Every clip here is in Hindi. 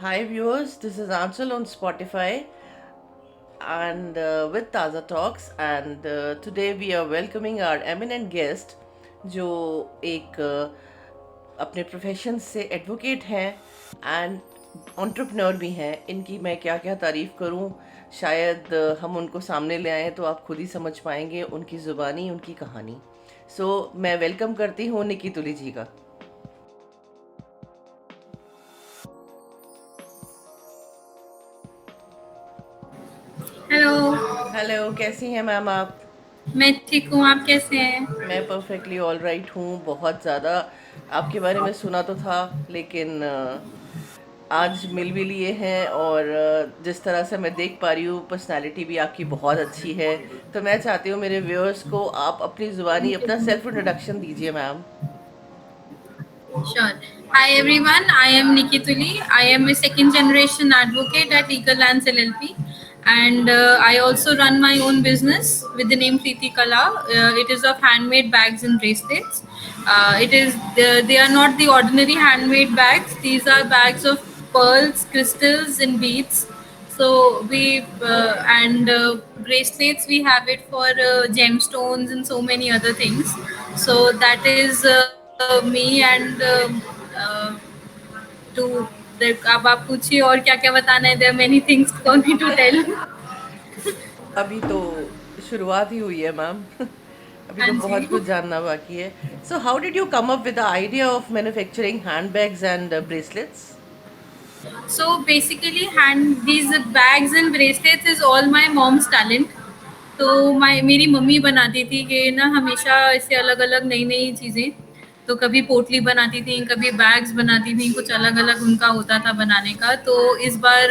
Hi viewers, this is Ansel on Spotify and with Taza Talks and today we are welcoming our eminent guest जो एक अपने प्रोफेशन से एडवोकेट हैं एंड एंटरप्रेन्योर भी हैं। इनकी मैं क्या क्या तारीफ़ करूं, शायद हम उनको सामने ले आएँ तो आप खुद ही समझ पाएंगे उनकी ज़ुबानी उनकी कहानी। मैं वेलकम करती हूँ निकी तुली जी का। हेलो। हेलो, कैसी हैं मैम आप? मैं ठीक हूँ, आप कैसे हैं? मैं परफेक्टली ऑल राइट हूँ। बहुत ज़्यादा आपके बारे में सुना तो था, लेकिन आज मिल भी लिए हैं और जिस तरह से मैं देख पा रही हूँ पर्सनालिटी भी आपकी बहुत अच्छी है। तो मैं चाहती हूँ मेरे व्यूअर्स को आप अपनी ज़ुबानी अपना सेल्फ इंट्रोडक्शन दीजिए ma'am. Sure. Hi everyone, I am Nikki Tuli. I am a second generation advocate at Eagle Lands LLP, and I also run my own business with the name Preeti Kala. It is of handmade bags and bracelets. They are not the ordinary handmade bags. These are bags of pearls, crystals, and beads. So we and bracelets, we have it for gemstones and so many other things. So that is me, and uh, to अब आप पूछिए और क्या क्या बताना है. There are many things for me to tell. अभी तो शुरुआत ही हुई है मैम। अभी हाँ तो जी. बहुत कुछ जानना बाकी है। So how did you come up with the idea of manufacturing handbags and bracelets? So basically, hand these bags and bracelets is all my mom's talent. तो मेरी मम्मी बनाती थी कि ना हमेशा ऐसे अलग अलग नई नई चीज़ें. तो कभी पोटली बनाती थी, कभी बैग्स बनाती थी, कुछ अलग अलग उनका होता था बनाने का. तो इस बार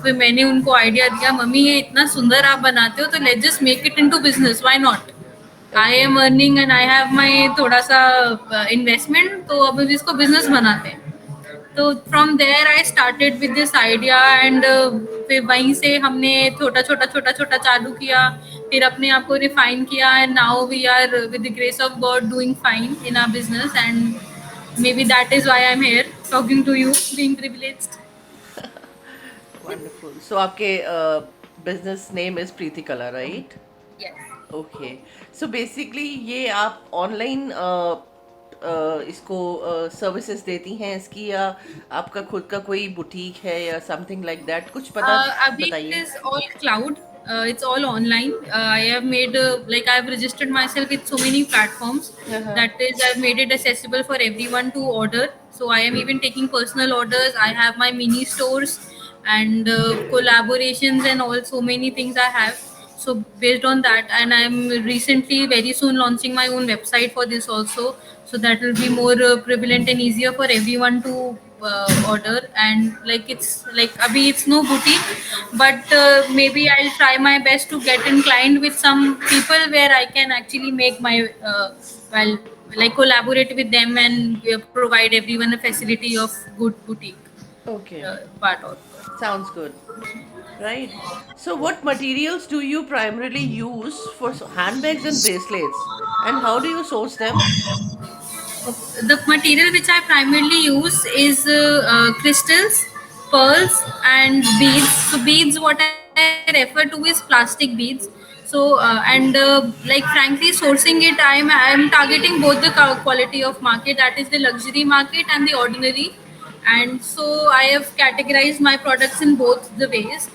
फिर मैंने उनको आइडिया दिया, मम्मी ये इतना सुंदर आप बनाते हो तो let's just make it into business, why not. I okay. Am earning and I have my थोड़ा सा इन्वेस्टमेंट, तो अब इसको बिजनेस बनाते हैं. तो from there I started with this idea, and फिर वहीं से हमने छोटा छोटा छोटा छोटा चालू किया. फिर अपने आप को रिफाइन किया, and now we are with the grace of God doing fine in our business, and may be that is why I am here talking to you, being privileged. Wonderful. So आपके business name is Preeti Kala, right? Yes. Okay. So basically ये आप ऑनलाइन इसको सर्विसेज देती हैं इसकी, या आपका खुद का कोई बुटीक है या समथिंग लाइक दैट, कुछ पता Abhi, it बताइए। is all cloud. It's all online. I have made like I've registered myself with so many platforms. हाँ हाँ। That is, I've made it accessible for everyone to order. So I am even taking personal orders. I have my mini stores and collaborations and all, so many things I have. So based on that, and I'm recently very soon launching my own website for this also. So that will be more prevalent and easier for everyone to order. And like it's like abhi it's no boutique, but maybe I'll try my best to get inclined with some people where I can actually make my well, like collaborate with them and provide everyone a facility of good boutique okay, part of. sounds good. Right. So, what materials do you primarily use for handbags and bracelets, and how do you source them? The material which I primarily use is crystals, pearls, and beads. So beads, what I refer to is plastic beads. So and like frankly, sourcing it, I'm targeting both the quality of market, that is the luxury market and the ordinary. And so I have categorized my products in both the ways.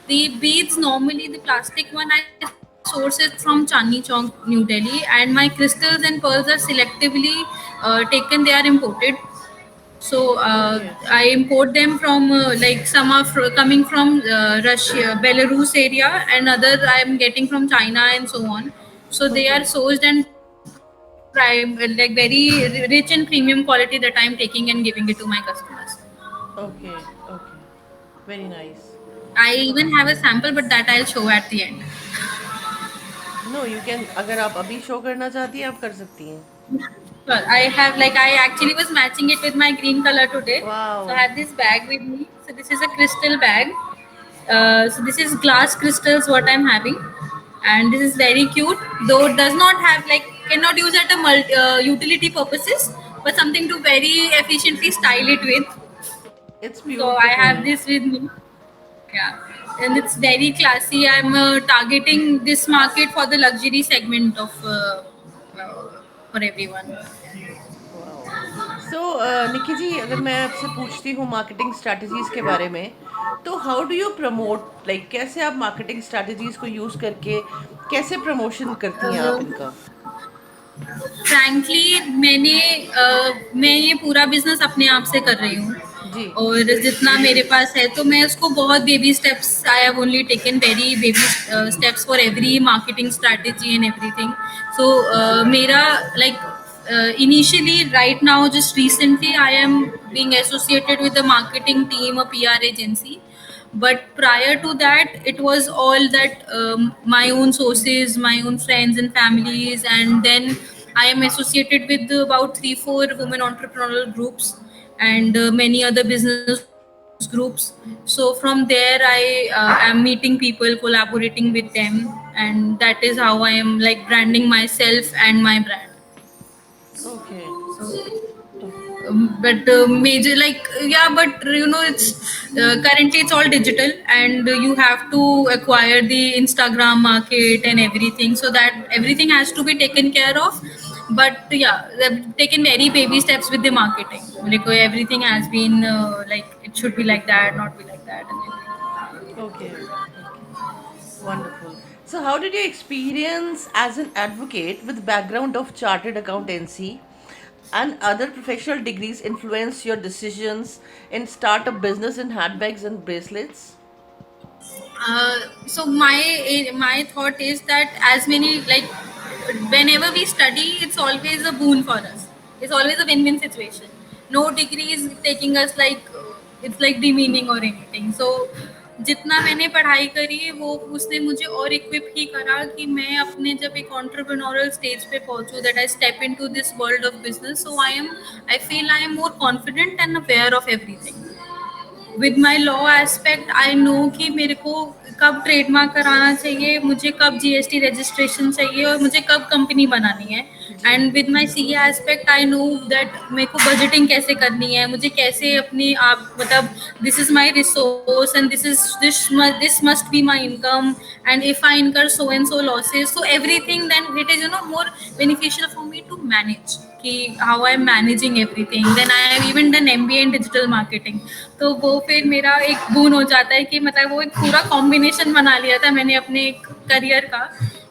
The beads, normally the plastic one, I source it from Chandni Chowk, New Delhi, and my crystals and pearls are selectively taken. They are imported. So Okay. I import them from like some are coming from Russia, Belarus area, and other I am getting from China and so on. So they are Okay. sourced and like very rich and premium quality that I am taking and giving it to my customers. Okay. Okay. Very nice. I even have a sample, but that I'll show at the end. No, you can. अगर आप अभी शो करना चाहती हैं, आप कर सकती हैं। Well, I have like I actually was matching it with my green color today. So I Wow. had this bag with me. So this is a crystal bag. So this is glass crystals what I'm having, and this is very cute. Though it does not have like cannot use at a utility purposes, but something to very efficiently style it with. It's So I have beautiful. this with me. Yeah, and it's very classy. I'm targeting this market for the luxury segment of for everyone. Wow. So Nikki ji, अगर मैं आपसे पूछती हूँ मार्केटिंग स्ट्रैटेजीज के बारे में, तो how do you promote, like कैसे आप मार्केटिंग स्ट्रैटेजीज को यूज करके कैसे प्रमोशन करती हैं आप Uh, इनका? फ्रैंकली मैं ये पूरा बिजनेस अपने आप से कर रही हूँ, जी। और जितना मेरे पास है तो मैं उसको बहुत baby steps, I have only taken very baby steps for every marketing strategy and everything. So मेरा like initially right now just recently I am being associated with the marketing team, a PR agency, but prior to that it was all that my own sources, my own friends and families, and then I am associated with about 3 4 women entrepreneurial groups and many other business groups. So from there I am meeting people, collaborating with them, and that is how I am like branding myself and my brand. Okay. But major like yeah, but it's currently it's all digital, and you have to acquire the Instagram market and everything, so that everything has to be taken care of. But yeah, they've taken very baby steps with the marketing, like everything has been like it should be like that, not be like that, and everything. Okay. Okay. Wonderful. So, how did your experience as an advocate with background of chartered accountancy and other professional degrees influence your decisions in start a business in handbags and bracelets? So my thought is that as many like whenever we study, it's always a boon for us. It's always a win-win situation. No degree is taking us like it's like demeaning or anything. So जितना मैंने पढ़ाई करी वो उसने मुझे और इक्विप ही करा कि मैं अपने जब एक entrepreneurial स्टेज पे पहुंचूं, that I step into this world of business. So I feel I am more confident and aware of everything. With my law aspect I no कि मेरे को कब ट्रेडमार्क कराना चाहिए, मुझे कब जीएसटी रजिस्ट्रेशन चाहिए और मुझे कब कंपनी बनानी है। जी। And with my C aspect I know that मेरे को बजटिंग कैसे करनी है, मुझे कैसे अपनी आप मतलब this is my resource and this must be my income, and if I incur so and so losses, so everything, then it is more beneficial for me to manage कि how I'm managing everything. Then I have even done MBA in digital marketing, तो वो फिर मेरा एक बून हो जाता है कि मतलब वो एक पूरा कॉम्बिनेशन बना लिया था मैंने अपने करियर का,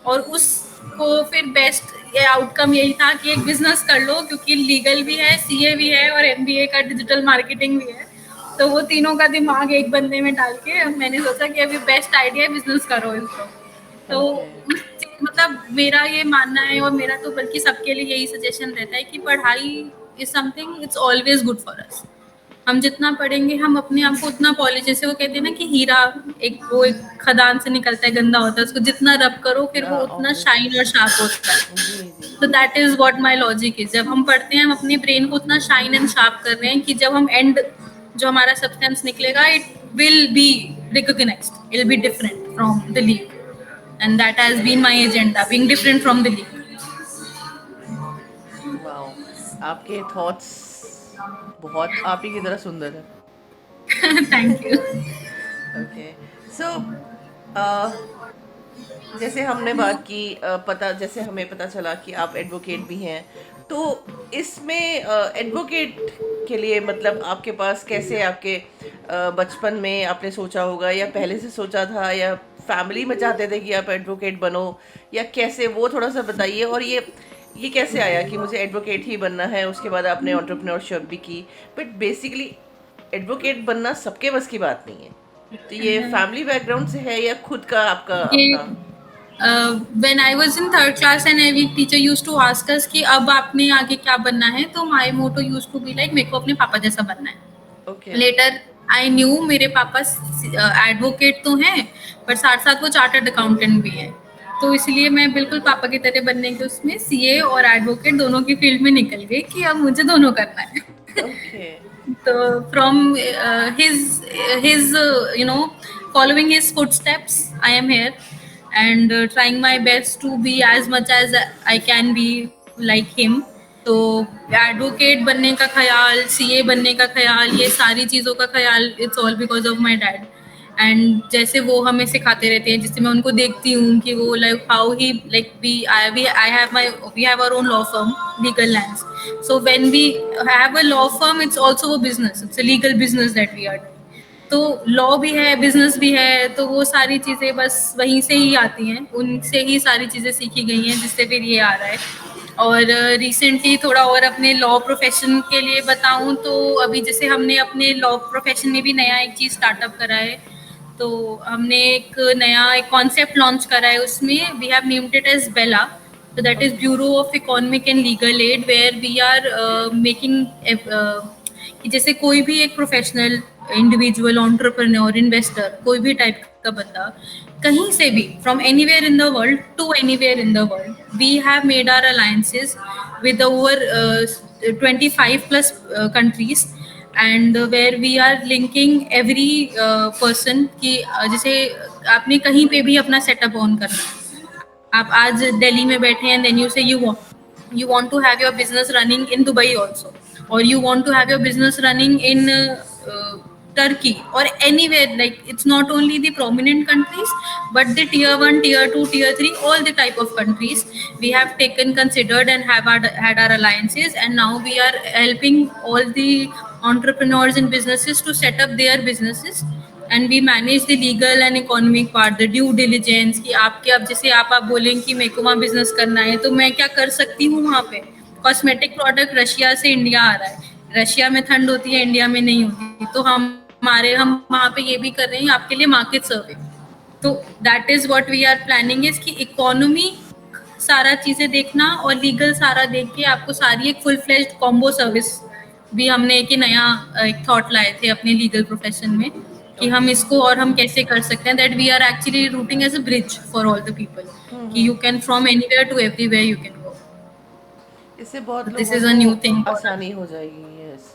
और उसको फिर बेस्ट ये आउटकम यही था कि एक बिजनेस कर लो, क्योंकि लीगल भी है, सीए भी है और एमबीए का डिजिटल मार्केटिंग भी है। तो वो तीनों का दिमाग एक बंदे में डाल के मैंने सोचा कि अभी बेस्ट आइडिया है, बिजनेस करो इसको। तो ओके। मतलब मेरा ये मानना है, और मेरा तो बल्कि सबके लिए यही सजेशन रहता है कि पढ़ाई is something it's always good for us. हम जितना पढ़ेंगे हम अपने आप को उतना पॉलिश, जैसे वो कहते हैं ना कि हीरा एक खदान से निकलता है, गंदा होता है, उसको जितना रब करो फिर वो उतना ऑब्वियसली। शाइन और शार्प होता है। जी जी। तो that is what my logic is, जब हम पढ़ते हैं हम अपने ब्रेन को उतना शाइन एंड शार्प कर रहे हैं कि जब हम एंड जो हमारा सब्सटेंस निकलेगा it will be recognised, it will be different from the league, and that has been my agenda, being different from the league. Wow. आपके थॉट्स बहुत आप ही की तरह सुंदर है। Thank you. ओके। सो जैसे हमने बात की, पता जैसे हमें पता चला कि आप एडवोकेट भी हैं, तो इसमें एडवोकेट के लिए मतलब आपके पास कैसे आपके बचपन में आपने सोचा होगा या पहले से सोचा था या फैमिली में चाहते थे कि आप एडवोकेट बनो, या कैसे, वो थोड़ा सा बताइए। और ये कैसे आया कि मुझे एडवोकेट ही बनना है, उसके बाद आपने एंटरप्रेन्योरशिप भी की, बट बेसिकली एडवोकेट बनना सबके बस की बात नहीं है। तो ये फैमिली बैकग्राउंड से है या खुद का आपका ये अपना? when I was in third class and every teacher used to ask us कि अब आपने आगे क्या बनना है, तो my motto used to be like मेरे को अपने पापा जैसा बनना है। ओके। लेटर आई न्यू मेरे पापा एडवोकेट तो हैं, पर साथ साथ वो चार्टर्ड अकाउंटेंट भी है, तो इसलिए मैं बिल्कुल पापा की तरह बनने के उसमें सीए और एडवोकेट दोनों की फील्ड में निकल गई कि अब मुझे दोनों करना है। ओके। तो from his following his footsteps I am here, and trying my best to be as much as I can be like him, तो एडवोकेट बनने का ख्याल, सीए बनने का ख्याल, ये सारी चीज़ों का ख्याल, it's all because of my dad. And जैसे वो हमें सिखाते रहते हैं, जिससे मैं उनको देखती हूँ कि वो like how he like we have our own law firm, legal lands. So when we have a law firm, it's also a business, it's a legal business that we are doing. तो लॉ भी है, बिजनेस भी है, तो वो सारी चीज़ें बस वहीं से ही आती हैं, उनसे ही सारी चीज़ें सीखी गई हैं, जिससे फिर ये आ रहा है। और रिसेंटली थोड़ा और अपने लॉ प्रोफेशन के लिए बताऊं तो अभी जैसे हमने अपने लॉ प्रोफेशन में भी नया एक चीज़ स्टार्टअप करा है। तो हमने एक नया एक कॉन्सेप्ट लॉन्च करा है, उसमें we have named it as Bela. So that is okay. Bureau of Economic and Legal Aid, where we are making कि जैसे कोई भी एक प्रोफेशनल, इंडिविजुअल, एंटरप्रेन्योर, इन्वेस्टर, कोई भी टाइप का बंदा कहीं से भी, from anywhere in the world to anywhere in the world, we have made our alliances with over 25 plus countries, and where we are linking every person कि जैसे आपने कहीं पे भी अपना सेटअप ऑन करना है, आप आज दिल्ली में बैठे हैं, then you want to have your business running in Dubai also, or you want to have your business running in Turkey or anywhere. Like, it's not only the prominent countries, but the tier 1, tier 2, tier 3, all the type of countries we have taken considered and had our alliances, and now we are helping all the entrepreneurs and businesses to set up their businesses, and we manage the legal and economic part, the due diligence, कि आपके अब जैसे आप बोलें कि मेरे को वहाँ बिजनेस करना है, तो मैं क्या कर सकती हूँ वहाँ पे। कॉस्मेटिक प्रोडक्ट रशिया से इंडिया आ रहा है, रशिया में ठंड होती है, इंडिया में नहीं होती, तो हम वहाँ पे ये भी कर रहे हैं आपके लिए मार्केट सर्वे। तो that is what we are planning, is कि इकोनॉमी सारा चीजें देखना और लीगल सारा देख के आपको सारी एक फुल फ्लेज्ड कॉम्बो सर्विस भी हमने एक ही नया एक थॉट लाए थे अपने लीगल प्रोफेशन में, कि हम ओके। इसको और हम कैसे कर सकते हैं, that we are actually routing as a bridge for all the people, कि you can from anywhere to everywhere you can go. इससे बहुत दिस लोगों इज अ को न्यू थिंग फॉर अस। आसानी हो जाएगी। यस।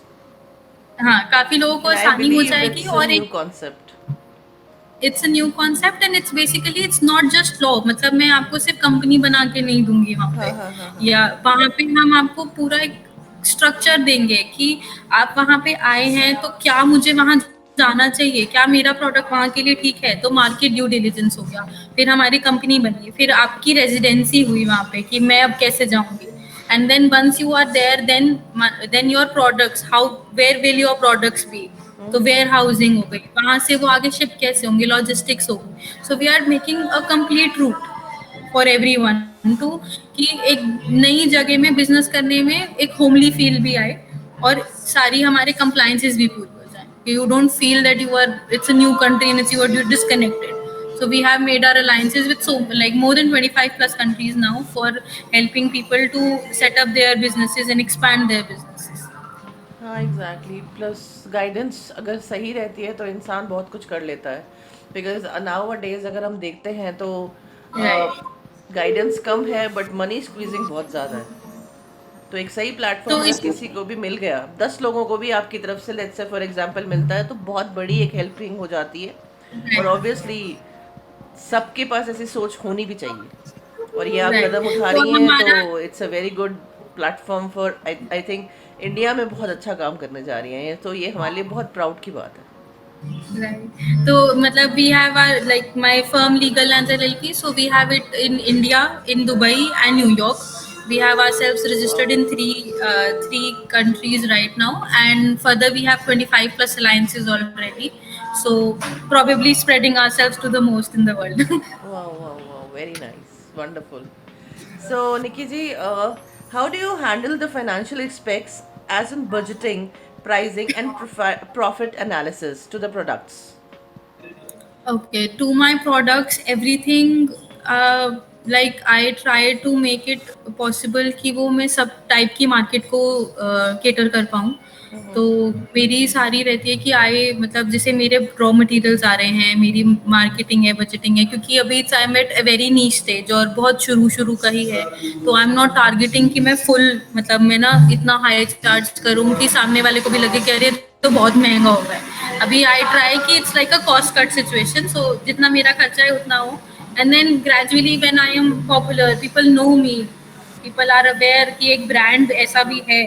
हाँ, काफी लोगों को एंड आई आसानी हो बिलीव जाएगी। इट्स अ और न्यू एक, concept. It's a new concept and it's basically it's not just law, मतलब मैं आपको सिर्फ कंपनी बना के नहीं दूंगी वहाँ हाँ पे, हाँ हाँ हाँ। या वहाँ पे हम आपको पूरा एक स्ट्रक्चर देंगे कि आप वहाँ पे आए हैं तो क्या मुझे वहाँ जाना चाहिए, क्या मेरा प्रोडक्ट वहाँ के लिए ठीक है, तो मार्केट ड्यू डिलिजेंस हो गया, फिर हमारी कंपनी बनी, फिर आपकी रेजिडेंसी हुई वहाँ पे कि मैं अब कैसे जाऊँगी, and then once you are there, then your products, how, where will your products be, तो वेयर हाउसिंग हो गई, वहां से वो आगे शिप कैसे होंगे, लॉजिस्टिक्स हो गई। So we are making a complete route for everyone to, कि एक नई जगह में बिजनेस करने में एक होमली फील भी आए, और सारी हमारे कंप्लायंसेस भी पूरी हो जाए, you don't feel that you are, it's a new country and it's you are disconnected. So we have made our alliances with so like more than 25 plus countries now for helping people to set up their businesses and expand their businesses. हाँ एग्जैक्टली। प्लस गाइडेंस अगर सही रहती है तो इंसान बहुत कुछ कर लेता है। बिकॉज नाउ अ डेज अगर हम देखते हैं तो Right. गाइडेंस कम है बट मनी स्क्वीजिंग बहुत ज़्यादा है। तो एक सही प्लेटफॉर्म तो अगर इस किसी को भी मिल गया, 10 लोगों को भी आपकी तरफ से लेट्स से फॉर एग्जांपल मिलता है, तो बहुत बड़ी एक हेल्पिंग हो जाती है। और right. ऑब्वियसली सबके पास ऐसी सोच होनी भी चाहिए। और ये आप राइट, कदम उठा तो रही हैं तो हमारा, it's a very good platform for, I think India में बहुत अच्छा काम करने जा रही हैं ये, तो ये हमारे लिए बहुत प्राउड की बात है। राइट, तो मतलब we have our like my firm legal and LLP, so we have it in India, in Dubai and New York. We have ourselves registered in three countries right now, and further we have 25 plus alliances already. So probably spreading ourselves to the most in the world. वाह वाह वाह, very nice, wonderful. So Nikki ji, how do you handle the financial aspects as in budgeting, pricing and profit analysis to the products? Okay, to my products, everything, like I try to make it possible कि वो मैं सब टाइप की मार्केट को केटर कर पाऊँ। तो मेरी सारी रहती है कि आई मतलब जैसे मेरे रॉ मटेरियल्स आ रहे हैं, मेरी मार्केटिंग है, बजटिंग है, क्योंकि अभी it's I am at a very niche stage और बहुत शुरू शुरू का ही है। तो आई एम नॉट टारगेटिंग कि मैं फुल मतलब मैं ना इतना हाई चार्ज करूँ कि सामने वाले को भी लगे कि अरे तो बहुत महंगा हो गया है। अभी आई ट्राई कि it's like a cost cut situation, so जितना मेरा खर्चा है उतना हो, and then gradually when I am popular, people know me, people are aware कि एक ब्रांड ऐसा भी है,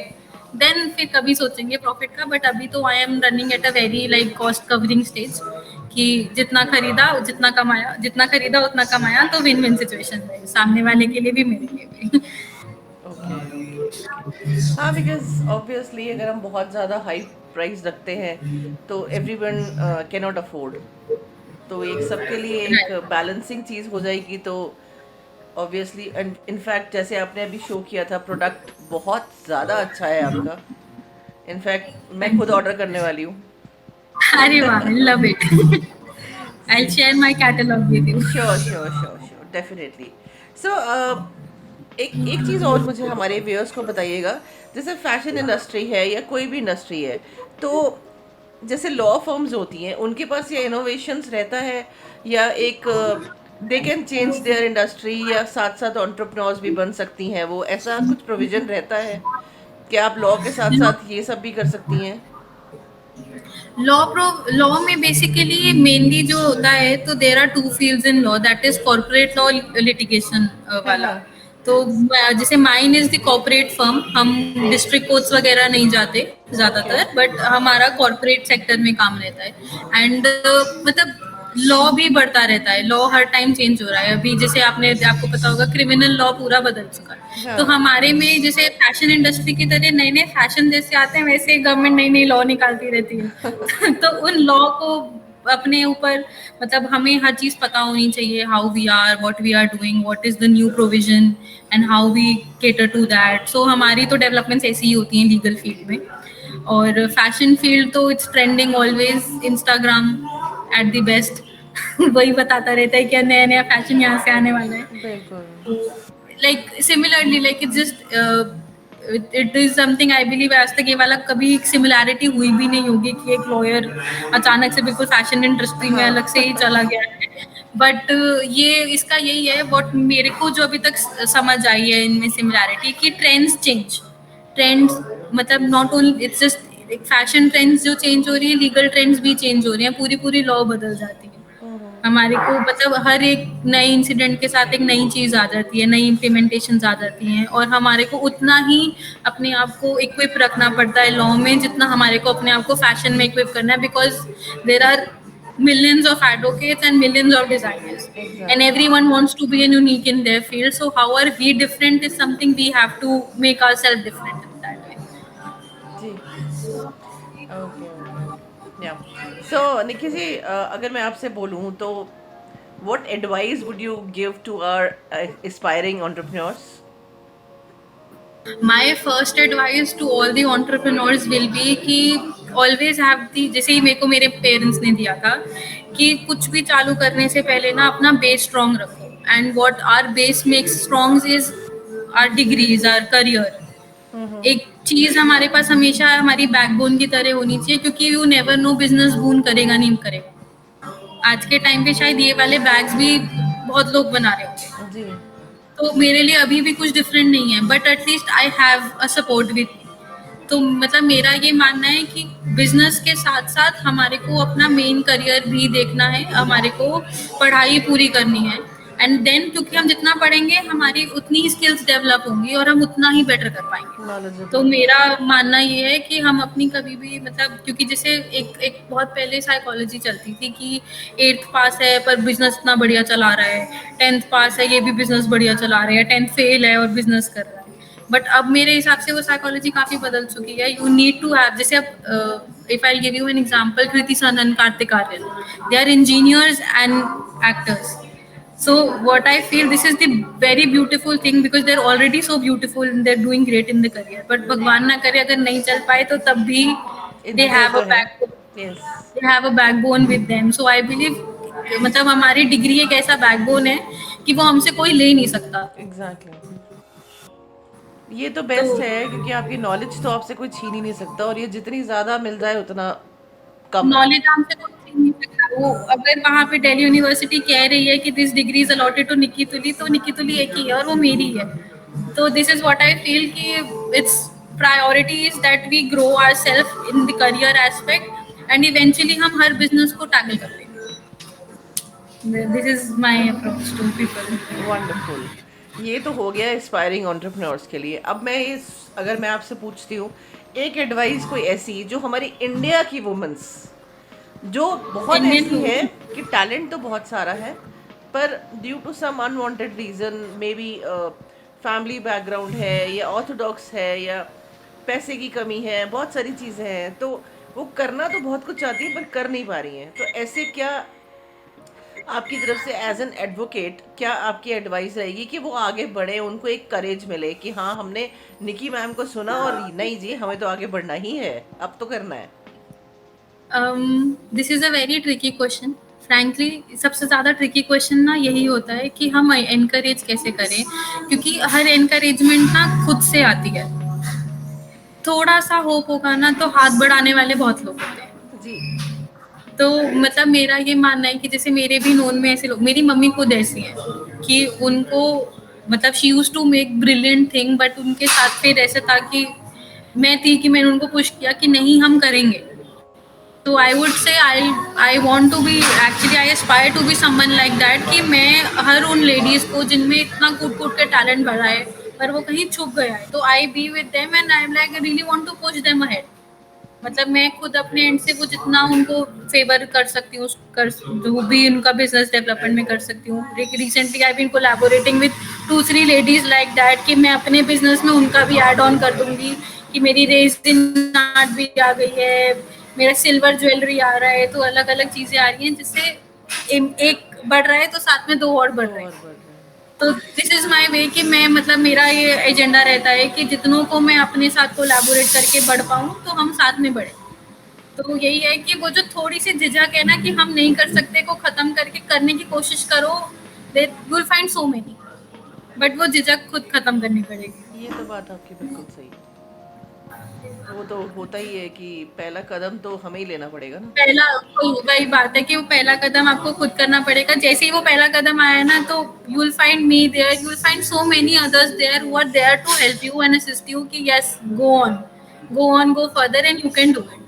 देन फिर कभी सोचेंगे प्रॉफिट का. बट अभी तो I am running at a very like cost covering stage, कि जितना खरीदा जितना कमाया, जितना खरीदा उतना कमाया, तो विन विन सिचुएशन है सामने वाले के लिए भी मेरे लिए भी. Okay okay okay. हाँ, बिकॉज ऑब्वियसली अगर हम बहुत ज़्यादा हाई प्राइस रखते हैं तो एवरीवन कैन नॉट अफोर्ड. तो एक सबके लिए एक Right. बैलेंसिंग चीज़ हो जाएगी. तो ऑब्वियसली इनफैक्ट जैसे आपने अभी शो किया था, प्रोडक्ट बहुत ज़्यादा अच्छा है आपका. इनफैक्ट मैं Thank खुद you. ऑर्डर करने वाली हूँ. अरे वाह, love it. I share my catalogue with you. Sure sure sure sure, definitely. So एक एक चीज़ और मुझे हमारे व्यूअर्स को बताइएगा. जैसे फैशन इंडस्ट्री है या कोई भी इंडस्ट्री है, तो जैसे लॉ फर्म्स होती हैं, उनके पास ये इनोवेशंस रहता है, या एक they can change their industry, या साथ साथ एंटरप्रेन्योर्स भी बन सकती हैं, वो ऐसा कुछ प्रोविजन रहता है कि आप लॉ के साथ साथ ये सब भी कर सकती हैं? लॉ में बेसिकली मेनली जो होता है, तो there are two fields in law, that is corporate law, litigation हाँ वाला. हाँ. तो जैसे mine is the corporate firm, हम डिस्ट्रिक्ट कोर्ट्स वगैरह नहीं जाते ओके. ज्यादातर, बट हमारा कॉर्पोरेट सेक्टर में काम रहता है. एंड मतलब लॉ भी बढ़ता रहता है, लॉ हर टाइम चेंज हो रहा है. अभी जैसे आपको पता होगा, क्रिमिनल लॉ पूरा बदल चुका है. तो हाँ. हमारे में जैसे फैशन इंडस्ट्री की तरह नए नए फैशन जैसे आते हैं, वैसे गवर्नमेंट नई नई लॉ निकालती रहती है. तो उन लॉ को अपने ऊपर, मतलब हमें हर चीज पता होनी चाहिए, how we are, what we are doing, what is the new provision, and how we cater to that. So हमारी तो डेवलपमेंट्स ऐसी ही होती हैं लीगल फील्ड में. और फैशन फील्ड तो it's trending always, Instagram at the best. वही बताता रहता है कि नया नया फैशन यहाँ से आने वाला है. बिल्कुल. Like similarly, like it just it is something, I believe आज तक ये वाला कभी सिमिलैरिटी हुई भी नहीं होगी कि एक लॉयर अचानक से बिल्कुल फैशन इंडस्ट्री में अलग से ही हाँ. चला गया है. बट ये इसका यही है, व्हाट मेरे को जो अभी तक समझ आई है इनमें सिमिलैरिटी, कि ट्रेंड्स चेंज. ट्रेंड्स मतलब not only it's just fashion trends जो चेंज हो रही है, लीगल ट्रेंड्स भी चेंज हो रही हैं, पूरी पूरी लॉ बदल जाती है. हमारे को मतलब हर एक नए इंसिडेंट के साथ एक नई चीज आ जाती है, नई इम्प्लीमेंटेशंस आ जाती हैं, और हमारे को उतना ही अपने आप को इक्विप रखना पड़ता है लॉ में, जितना हमारे को अपने आप को फैशन में इक्विप करना है. Because there are millions of advocates and millions of designers, and exactly. everyone wants to be unique in their field. So how are we different is something we have to make ourselves different in that way. जी. Okay okay okay. Yeah. So Nikki ji, अगर मैं आपसे बोलूँ तो what advice would you give to our aspiring entrepreneurs? My first advice to all the entrepreneurs will be कि always have the, जैसे ही मेरे को मेरे पेरेंट्स ने दिया था, कि कुछ भी चालू करने से पहले ना अपना बेस स्ट्रॉन्ग रखो. And what our base makes strong is our degrees, our career. एक चीज हमारे पास हमेशा हमारी बैकबोन की तरह होनी चाहिए, क्योंकि यू नेवर नो बिजनेस बून करेगा नहीं करेगा. आज के टाइम पे शायद ये वाले बैग्स भी बहुत लोग बना रहे होंगे, जी. तो मेरे लिए अभी भी कुछ डिफरेंट नहीं है, but at least I have a support with. तो मतलब मेरा ये मानना है कि बिजनेस के साथ साथ हमारे को अपना मेन करियर भी देखना है, हमारे को पढ़ाई पूरी करनी है. एंड देन क्योंकि हम जितना पढ़ेंगे हमारी उतनी ही स्किल्स डेवलप होंगी और हम उतना ही बेटर कर पाएंगे. तो Knowledgeable. मेरा मानना ये है कि हम अपनी कभी भी मतलब, क्योंकि जैसे एक एक बहुत पहले साइकोलॉजी चलती थी कि 8th पास है पर बिजनेस इतना बढ़िया चला रहा है, 10th पास है ये भी बिजनेस बढ़िया चला रहा है, 10th फेल है और बिजनेस कर रहा है. बट अब मेरे हिसाब से वो साइकोलॉजी काफी बदल चुकी है. यू नीड टू हैव, जैसे अब if I give you an example, Kriti Sanon, Kartik Aaryan, they are engineers and actors. So what I feel, this is the very beautiful thing, because they're already so beautiful and they're doing great in the career. But भगवान ना करे अगर नहीं चल पाए तो तब भी they दे have तो a है. backbone. Yes. They have a backbone with them. So I believe मतलब हमारी डिग्री एक ऐसा बैकबोन है कि वो हमसे कोई ले नहीं सकता. एग्जैक्टली. ये तो तो बेस्ट है, क्योंकि आपकी नॉलेज तो आपसे कोई छीन ही नहीं सकता, और ये जितनी ज़्यादा मिल जाए उतना कम है. नॉलेज हमसे कोई छीन नहीं सकता. वो अगर वहाँ पे दिल्ली यूनिवर्सिटी कह रही है कि this degree is allotted to Nikki Tuli, तो निकी तुली एक ही है और वो मेरी है. तो this is what I feel कि its priority is that we grow ourselves in the career aspect, and eventually हम हर बिजनेस को टैकल कर लेंगे. This is my approach to people. Wonderful. ये तो हो गया एस्पायरिंग एंटरप्रेन्योर्स के लिए। अब मैं अगर मैं आपसे पूछती हूँ एक एडवाइस कोई ऐसी जो हमारी इंडिया की वुमेन्स जो बहुत इंडियन ऐसी है कि टैलेंट तो बहुत सारा है पर due to some unwanted reason maybe family background है या ऑर्थोडॉक्स है या पैसे की कमी है, बहुत सारी चीज़ें हैं, तो वो करना तो बहुत कुछ चाहती है पर कर नहीं पा रही हैं। तो ऐसे क्या आपकी तरफ से एज एन एडवोकेट क्या आपकी एडवाइस रहेगी कि वो आगे बढ़े, उनको एक करेज मिले कि हाँ हमने निकी मैम को सुना और नहीं जी हमें तो आगे बढ़ना ही है, अब तो करना है। This is a very tricky question. Frankly सबसे ज़्यादा ट्रिकी क्वेश्चन ना यही होता है कि हम एनकरेज कैसे करें, क्योंकि हर एनकरेजमेंट ना खुद से आती है। थोड़ा सा होप होगा ना तो हाथ बढ़ाने वाले बहुत लोग होते हैं। जी। तो मतलब मेरा ये मानना है कि जैसे मेरे भी नोन में ऐसे लोग, मेरी मम्मी खुद ऐसी है कि उनको मतलब she used to make brilliant thing, but उनके साथ फिर ऐसा था कि मैं थी कि मैंने उनको पुश किया कि नहीं हम करेंगे। तो I would say I want to be actually I aspire to be someone like that कि मैं हर उन लेडीज को जिनमें इतना कूट कूट के टैलेंट भरा है पर वो कहीं छुप गया है, तो I be with them and I am like I really want to push them ahead. मतलब मैं खुद अपने एंड से वो जितना उनको फेवर कर सकती हूँ कर जो भी उनका बिजनेस डेवलपमेंट में कर सकती हूँ। Recently I been collaborating with 2-3 ladies like that कि मैं अपने बिजनेस में उनका भी ऐड ऑन कर दूंगी कि मेरी रेजिन आर्ट भी आ गई है, मेरा सिल्वर ज्वेलरी आ रहा है, तो अलग अलग चीजें आ रही हैं जिससे एक बढ़ रहा है तो साथ में दो और बढ़ दो रहे और हैं। बढ़ रहे हैं। तो दिस इज माय वे कि मैं मतलब मेरा ये एजेंडा रहता है कि जितनों को मैं अपने साथ कोलैबोरेट करके बढ़ पाऊँ तो हम साथ में बढ़े। तो यही है कि वो जो थोड़ी सी झिझक है ना कि हम नहीं कर सकते को खत्म करके करने की कोशिश करो, they you will find so many, but वो झिझक खुद खत्म करनी पड़ेगी। ये तो बात आपकी बिल्कुल सही है। वो तो होता ही है कि पहला कदम तो हमें ही लेना पड़ेगा ना। पहला वही बात है कि वो पहला कदम आपको खुद करना पड़ेगा। जैसे ही वो पहला कदम आया ना तो you will find me there, you will find so many others there who are there to help you and assist you कि yes go on go further and you can do it,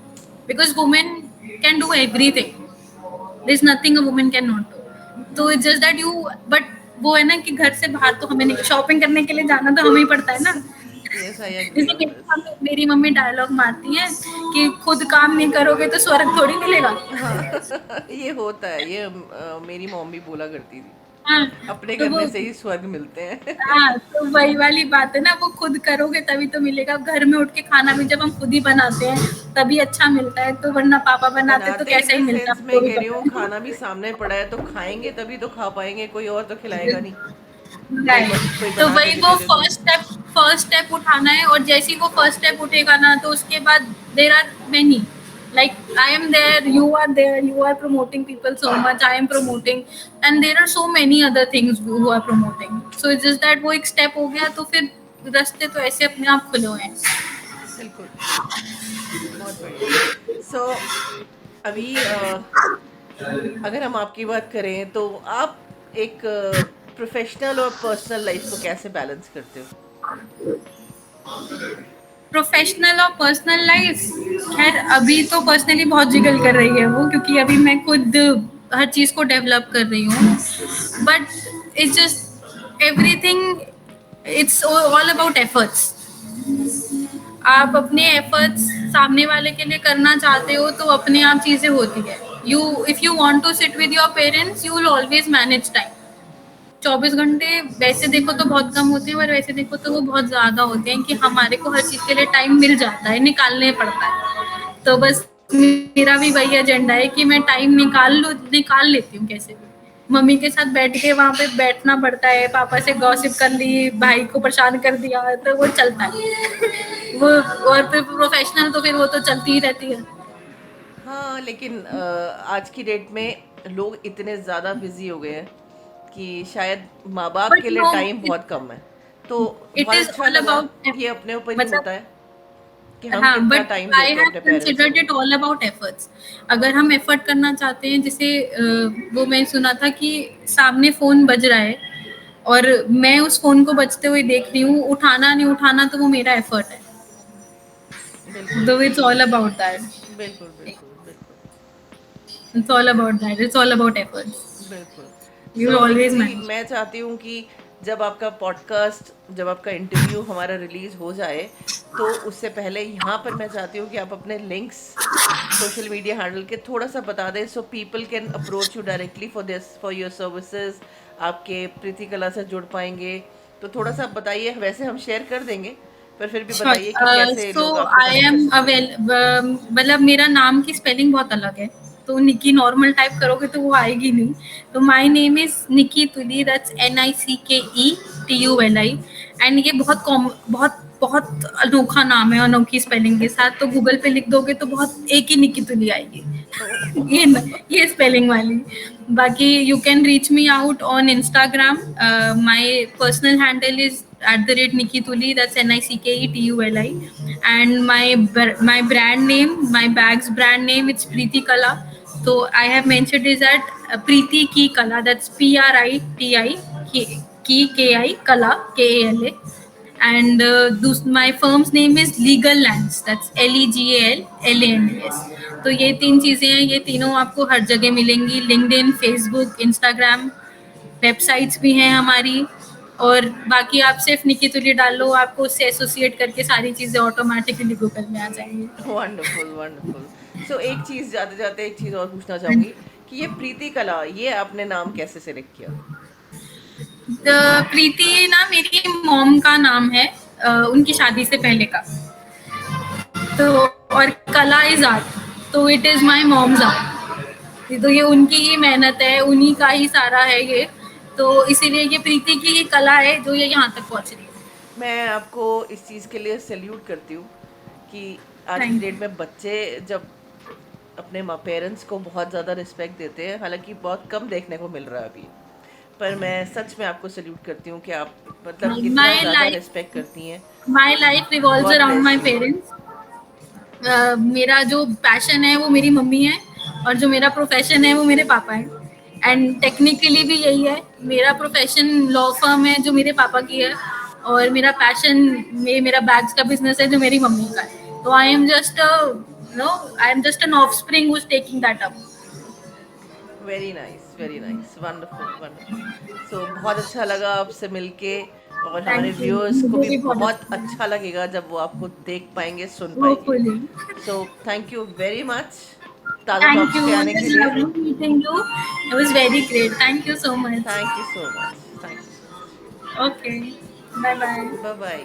because women can do everything, there is nothing a woman can not do. तो it's just that you, but वो है ना कि घर से बाहर तो हमें नहीं, शॉपिंग करने के लिए जाना तो हमें ही पड़ता है ना। यस आई एग्री जैसे ऑन दिस। मेरी मम्मी डायलॉग मारती हैं कि खुद काम नहीं करोगे तो स्वर्ग थोड़ी मिलेगा। हाँ ये होता है, ये मेरी मॉम भी बोला करती थी, हाँ, अपने तो वो करने से ही स्वर्ग मिलते हैं। हाँ, तो वही वाली बात है ना, वो खुद करोगे तभी तो मिलेगा। घर में उठ के खाना भी जब हम खुद ही बनाते हैं तभी अच्छा मिलता है, तो वरना पापा बनाते तो बनाते इन कैसा ही द मिलता, सेंस मैं आपको भी कह रही पता हूँ है। खाना भी सामने पड़ा है तो खाएंगे तभी तो खा पाएंगे, कोई और तो खिलाएगा नहीं। राइट। कोई तो बना के वही भी वो दे दे तो। फर्स्ट स्टेप उठाना है, और जैसे ही वो फर्स्ट स्टेप उठेगा ना तो उसके बाद there are many, like I am there, you are there, you are promoting people so much, I am promoting, and there are so many other things who are promoting, so it's just that वो एक स्टेप हो गया तो फिर रास्ते तो ऐसे अपने आप खुले हुए हैं। बिल्कुल। बहुत बढ़िया। सो अभी अगर हम आपकी बात करें तो आप एक प्रोफेशनल और पर्सनल लाइफ को कैसे बैलेंस करते हो? प्रोफेशनल और पर्सनल लाइफ, खैर अभी तो पर्सनली बहुत जिगल कर रही है वो, क्योंकि अभी मैं खुद हर चीज को डेवलप कर रही हूँ, but it's just everything, it's all about efforts. आप अपने एफर्ट्स सामने वाले के लिए करना चाहते हो तो अपने आप चीजें होती है। You if you want to sit with your parents you will always manage time. 24 घंटे वैसे देखो तो बहुत कम होते हैं, पर वैसे देखो तो वो बहुत ज्यादा होते हैं कि हमारे को हर चीज के लिए टाइम मिल जाता है, निकालने पड़ता है। तो बस मेरा भी वही एजेंडा है कि मैं टाइम निकाल लेती हूँ कैसे भी। मम्मी के साथ बैठ के वहां पे बैठना पड़ता है, पापा से गॉसिप कर ली, भाई को परेशान कर दिया, तो वो चलता है वो। और फिर प्रोफेशनल तो फिर वो तो चलती ही रहती है। हाँ लेकिन आज की डेट में लोग इतने ज़्यादा बिजी हो गए हैं कि शायद माँ बाप बट के लिए नो, टाइम बहुत कम है। तो इट बहुत इज अच्छा ऑल लगा, अबाउट, ये अपने ऊपर ही मतलब होता है कि हम हाँ, कितना बट टाइम आई देते हैं हैव अपने पेरेंट्स कंसिडर्ड को। It all about efforts. अगर हम एफर्ट करना चाहते हैं, जैसे वो मैं सुना था कि सामने फोन बज रहा है और मैं उस फोन को बजते हुए देख रही हूँ, उठाना नहीं उठाना तो वो मेरा एफर्ट है। बिल्कुल तो इट्स ऑल अबाउट बिल्कुल दैट, बिल्कुल बिल्कुल। It's all about that, it's all about efforts, बिल्कुल। You so will always Nikki, manage. मैं चाहती हूँ कि जब आपका पॉडकास्ट, जब आपका इंटरव्यू हमारा रिलीज हो जाए, तो उससे पहले यहाँ पर मैं चाहती हूँ कि आप अपने लिंक्स, सोशल मीडिया हैंडल के थोड़ा सा बता दें, so people can approach you directly for this, for your services, आपके प्रीति कला से जुड़ पाएंगे। तो थोड़ा सा आप बताइए, वैसे हम शेयर कर देंगे, पर फिर भी Sure. बताइए कि कैसे So लोग आपको I कनेक्ट कर am सकते हैं। अवेल मतलब मेरा नाम की स्पेलिंग बहुत अलग है, तो निकी नॉर्मल टाइप करोगे तो वो आएगी नहीं। तो my name is Nikki Tuli, that's NICKETULI। And ये बहुत बहुत अनोखा नाम है, अनोखी स्पेलिंग के साथ। तो गूगल पे लिख दोगे तो बहुत एक ही निकी तुली आएगी। ये ये स्पेलिंग वाली। बाकी you can reach me out on Instagram. My personal handle is @Nikki Tuli, that's NICKETULI। and my brand name, my bag's brand name, it's Preeti Kala. So I have mentioned is that Preeti Ki Kala, that's PRITI Ki Kala KALA। and my firm's name is Legal Lands, that's LEGALLANDS। तो ये तीन चीजें हैं, ये तीनों आपको हर जगह मिलेंगी, लिंक्डइन, फेसबुक, इंस्टाग्राम, वेबसाइट्स भी हैं हमारी। और बाकी आप सिर्फ निकी तुली डाल लो, आपको उससे एसोसिएट करके सारी चीजें ऑटोमेटिकली गूगल में आ जाएंगी। Wonderful, wonderful. सो एक चीज़, जाते जाते एक चीज़ और पूछना चाहूँगी कि ये प्रीति कला, ये आपने नाम कैसे सेलेक्ट किया? प्रीति ना मेरी मॉम का नाम है, उनकी शादी से पहले का। तो और कला इज आर्ट, तो it is my moms art. तो ये उनकी ही मेहनत है, उन्हीं का ही सारा है ये। तो इसीलिए ये प्रीति की ही कला है जो ये यहाँ तक पहुँच रही है। मैं आपको इस चीज़ के लिए सैल्यूट करती हूँ कि आज की थैंक डेट में बच्चे जब अपने माँ पेरेंट्स को बहुत ज़्यादा रिस्पेक्ट देते हैं, हालांकि बहुत कम देखने को मिल रहा है अभी, पर मैं सच में आपको सैल्यूट करती हूँ कि आप मतलब यू। इतना ज़्यादा रिस्पेक्ट करती हैं। My life revolves God around bless my you. Parents. मेरा जो पैशन है वो मेरी मम्मी है, और जो मेरा प्रोफेशन है वो मेरे पापा है। And wonderful. टेक्निकली भी यही है, मेरा प्रोफेशन लॉ फर्म है जो मेरे पापा की है, और मेरा पैशन मेरा बैग्स का बिजनेस है जो मेरी मम्मी का है। तो I am just no I am just an offspring who is taking that up. Very nice, wonderful, wonderful. So बहुत अच्छा लगा आपसे मिलके, और हमारे थैंक यू, व्यूअर्स को मुझे भी भी बहुत बहुत अच्छा अच्छा लगेगा जब वो आपको देख पाएंगे, सुन लगा, पाएंगे। Hopefully. So thank you very much ताज़ा थैंक टॉक्स यू, पे इट आने के वाज लिए। Lovely meeting you, it was very great, thank you so much. Thank you so much, thank you so much. Okay, bye bye. Bye bye.